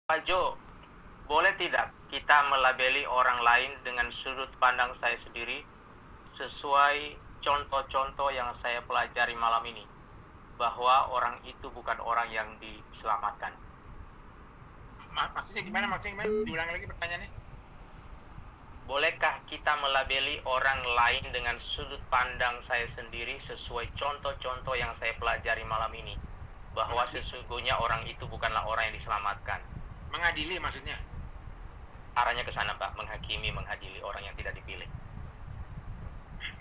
Pak Jo, boleh tidak kita melabeli orang lain dengan sudut pandang saya sendiri sesuai contoh-contoh yang saya pelajari malam ini, bahwa orang itu bukan orang yang diselamatkan. Maksudnya gimana? Diulang lagi pertanyaannya. Bolehkah kita melabeli orang lain dengan sudut pandang saya sendiri sesuai contoh-contoh yang saya pelajari malam ini, bahwa sesungguhnya orang itu bukanlah orang yang diselamatkan? Mengadili maksudnya? Arahnya ke sana, Pak, menghakimi, mengadili orang yang tidak dipilih.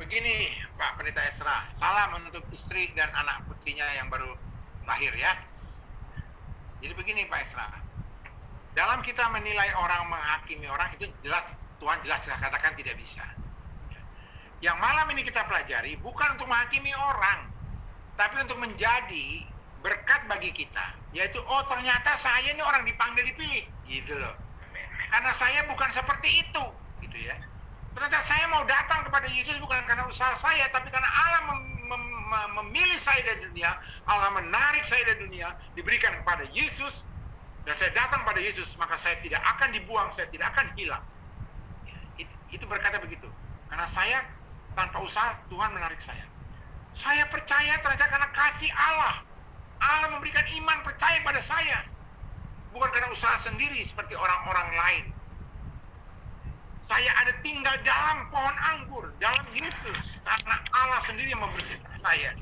Begini, Pak Pendeta Esra, salam untuk istri dan anak putrinya yang baru lahir ya. Jadi begini Pak Esra, dalam kita menilai orang, menghakimi orang, itu jelas, Tuhan jelas katakan tidak bisa. Yang malam ini kita pelajari bukan untuk menghakimi orang, tapi untuk menjadi berkat bagi kita, yaitu ternyata saya ini orang dipanggil dipilih, gitu loh. Karena saya bukan seperti itu, gitu ya. Ternyata saya mau datang kepada Yesus bukan karena usaha saya, tapi karena Allah memilih saya dari dunia, Allah menarik saya dari dunia, diberikan kepada Yesus, dan saya datang pada Yesus, maka saya tidak akan dibuang, saya tidak akan hilang. Itu berkata begitu. Karena saya tanpa usaha, Tuhan menarik saya. Saya percaya ternyata karena kasih Allah. Allah memberikan iman percaya pada saya. Bukan karena usaha sendiri seperti orang-orang lain. Saya ada tinggal dalam pohon anggur, dalam Yesus. Karena Allah sendiri yang membersihkan saya.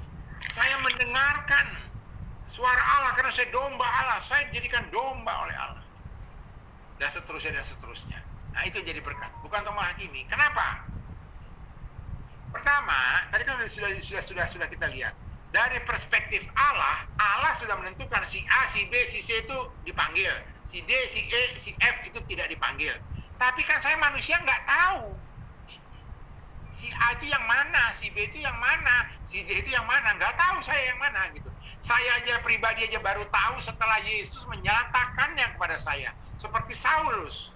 Saya mendengarkan suara Allah karena saya domba Allah. Saya dijadikan domba oleh Allah. Dan seterusnya dan seterusnya. Nah itu jadi berkat. Bukan untuk menghakimi. Kenapa? Pertama, tadi kan sudah kita lihat. Dari perspektif Allah, Allah sudah menentukan si A, si B, si C itu dipanggil. Si D, si E, si F itu tidak dipanggil. Tapi kan saya manusia nggak tahu. Si A itu yang mana, si B itu yang mana, si D itu yang mana. Nggak tahu saya yang mana gitu. Saya aja pribadi aja baru tahu setelah Yesus menyatakannya kepada saya. Seperti Saulus.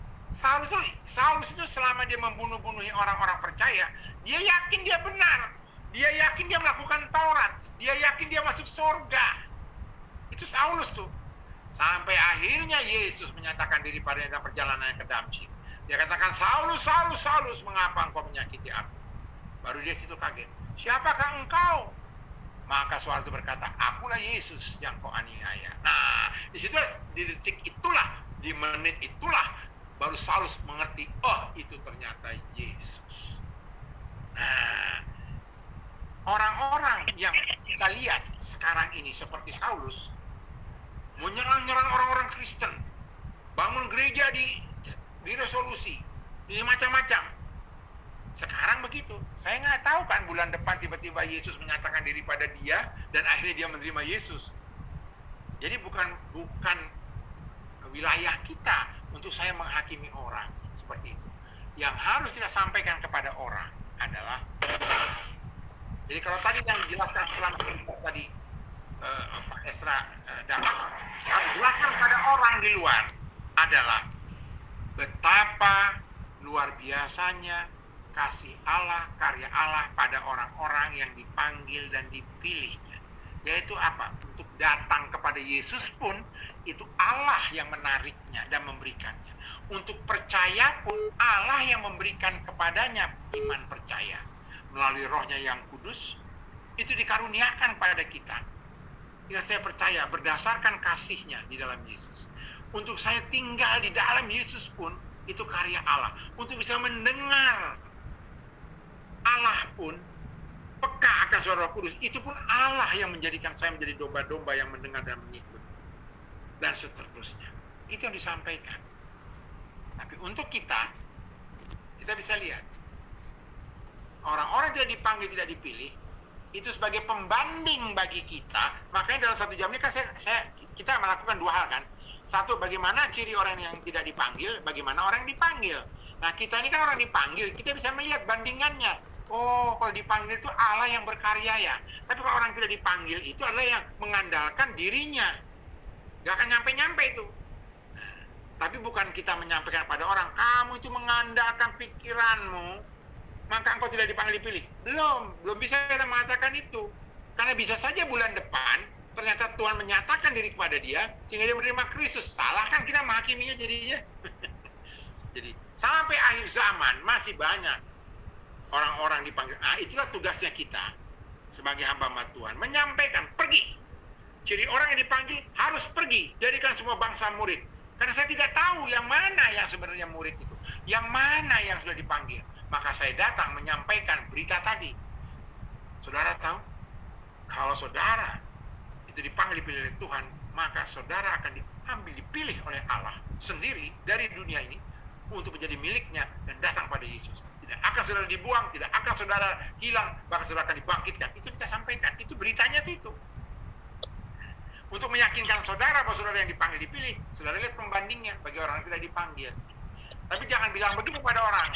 Saulus itu selama dia membunuh-bunuhi orang-orang percaya, dia yakin dia benar. Dia yakin dia melakukan Taurat. Dia yakin dia masuk surga. Itu Saulus tuh. Sampai akhirnya Yesus menyatakan diri pada perjalanannya ke Damsyik. Dia katakan, Saulus, Saulus, Saulus, mengapa engkau menyakiti aku? Baru dia situ kaget. Siapakah engkau? Maka suara itu berkata, akulah Yesus yang kau aniaya. Nah, di situ, di detik itulah, di menit itulah, baru Saulus mengerti, oh itu ternyata Yesus. Nah, orang-orang yang kita lihat sekarang ini seperti Saulus, menyerang-nyerang orang-orang Kristen, bangun gereja di resolusi, ini macam-macam. Sekarang begitu. Saya nggak tahu kan bulan depan tiba-tiba Yesus menyatakan diri pada dia dan akhirnya dia menerima Yesus. Jadi bukan wilayah kita untuk saya menghakimi orang seperti itu. Yang harus kita sampaikan kepada orang adalah, jadi kalau tadi yang dijelaskan selama tadi Pak Esra dan jelaskan pada orang di luar adalah betapa luar biasanya kasih Allah, karya Allah pada orang-orang yang dipanggil dan dipilihnya. Yaitu apa? Untuk datang kepada Yesus pun, itu Allah yang menariknya dan memberikannya. Untuk percaya pun, Allah yang memberikan kepadanya iman percaya. Melalui rohnya yang kudus, itu dikaruniakan pada kita. Ya saya percaya berdasarkan kasihnya di dalam Yesus. Untuk saya tinggal di dalam Yesus pun, itu karya Allah. Untuk bisa mendengar Allah pun, peka akan suara Roh Kudus, itu pun Allah yang menjadikan saya menjadi domba-domba yang mendengar dan mengikut. Dan seterusnya. Itu yang disampaikan. Tapi untuk kita bisa lihat. Orang-orang tidak dipanggil, tidak dipilih, itu sebagai pembanding bagi kita. Makanya dalam 1 jam ini kan kita melakukan 2 hal kan. Satu, bagaimana ciri orang yang tidak dipanggil, bagaimana orang yang dipanggil. Nah kita ini kan orang dipanggil, kita bisa melihat bandingannya. Oh, kalau dipanggil itu Allah yang berkarya ya. Tapi kalau orang tidak dipanggil itu adalah yang mengandalkan dirinya. Gak akan nyampe-nyampe itu. Nah, tapi bukan kita menyampaikan pada orang, kamu itu mengandalkan pikiranmu, maka engkau tidak dipanggil dipilih. Belum bisa kita mengatakan itu. Karena bisa saja bulan depan ternyata Tuhan menyatakan diri kepada dia sehingga dia menerima Kristus. Salah kan kita menghakiminya jadinya. Jadi sampai akhir zaman masih banyak orang-orang dipanggil. Nah, itulah tugasnya kita sebagai hamba Tuhan, menyampaikan, pergi. Jadi orang yang dipanggil harus pergi, jadikan semua bangsa murid. Karena saya tidak tahu yang mana yang sebenarnya murid itu, yang mana yang sudah dipanggil. Maka saya datang menyampaikan berita tadi. Saudara tahu, kalau saudara itu dipanggil dipilih oleh Tuhan, maka saudara akan diambil, dipilih oleh Allah sendiri dari dunia ini untuk menjadi miliknya dan datang pada Yesus. Tidak akan saudara dibuang, tidak akan saudara hilang, bahkan saudara akan dibangkitkan. Itu kita sampaikan, itu beritanya itu. Untuk meyakinkan saudara bahwa saudara yang dipanggil dipilih, saudara lihat pembandingnya bagi orang yang tidak dipanggil. Tapi jangan bilang begitu pada orang.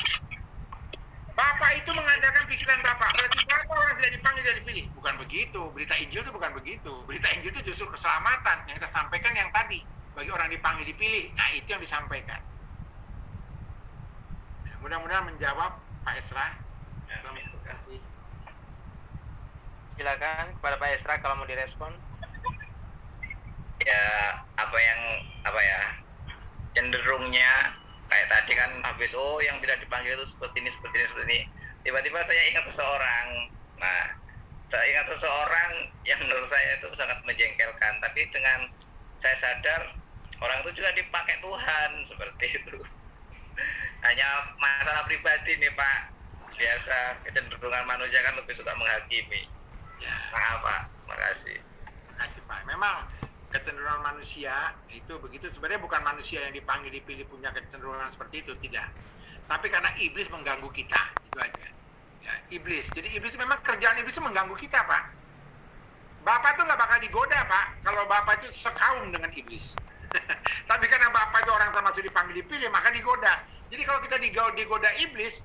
Bapak itu mengandalkan pikiran Bapak, berarti Bapak orang tidak dipanggil tidak dipilih. Bukan begitu, berita Injil itu bukan begitu. Berita Injil itu justru keselamatan yang kita sampaikan yang tadi. Bagi orang dipanggil dipilih, nah itu yang disampaikan. Nah, mudah-mudahan menjawab Pak Esra. Terima kasih. Silakan kepada Pak Esra kalau mau direspon. Ya, apa ya, cenderungnya kayak tadi kan habis yang tidak dipanggil itu seperti ini. Tiba-tiba saya ingat seseorang. Nah, saya ingat seseorang yang menurut saya itu sangat menjengkelkan. Tapi dengan saya sadar orang itu juga dipakai Tuhan seperti itu. Hanya masalah pribadi nih Pak. Biasa kecenderungan manusia kan lebih suka menghakimi. Ya. Maaf Pak, makasih. Terima kasih Pak. Memang kecenderungan manusia itu begitu, sebenarnya bukan manusia yang dipanggil dipilih punya kecenderungan seperti itu, tidak, tapi karena iblis mengganggu kita, itu aja ya, iblis. Jadi iblis memang kerjaan iblis itu mengganggu kita Pak. Bapak tuh nggak bakal digoda Pak kalau Bapak itu sekaum dengan iblis. Tapi karena Bapak itu orang termasuk dipanggil dipilih, maka digoda. Jadi kalau kita digoda iblis,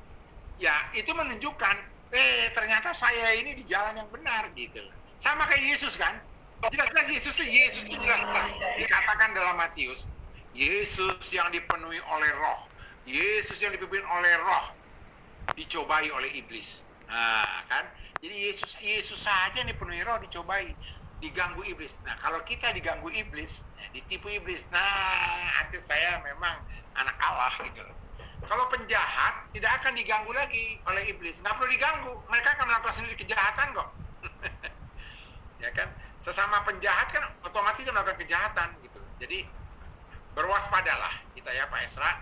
ya itu menunjukkan ternyata saya ini di jalan yang benar gitu. Sama kayak Yesus kan. Jelas-jelas Yesus itu jelas dikatakan dalam Matius, Yesus yang dipenuhi oleh roh, Yesus yang dipimpin oleh roh, dicobai oleh iblis. Nah, kan? Jadi Yesus saja yang dipenuhi roh dicobai, diganggu iblis. Nah, kalau kita diganggu iblis, ditipu iblis, nah, hati saya memang anak Allah gitu loh. Kalau penjahat tidak akan diganggu lagi oleh iblis, nggak perlu diganggu, mereka akan melakukan sendiri kejahatan kok. Ya kan? Sesama penjahat kan otomatis dia melakukan kejahatan gitu. Jadi berwaspadalah kita ya Pak Esra.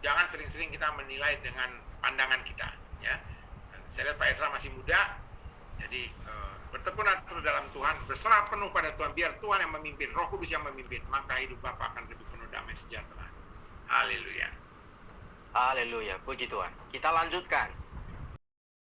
Jangan sering-sering kita menilai dengan pandangan kita ya. Saya lihat Pak Esra masih muda. Jadi bertekunlah terus dalam Tuhan, berserah penuh pada Tuhan, biar Tuhan yang memimpin, Roh Kudus yang memimpin, maka hidup Bapak akan lebih penuh damai sejahtera. Haleluya. Haleluya, puji Tuhan. Kita lanjutkan.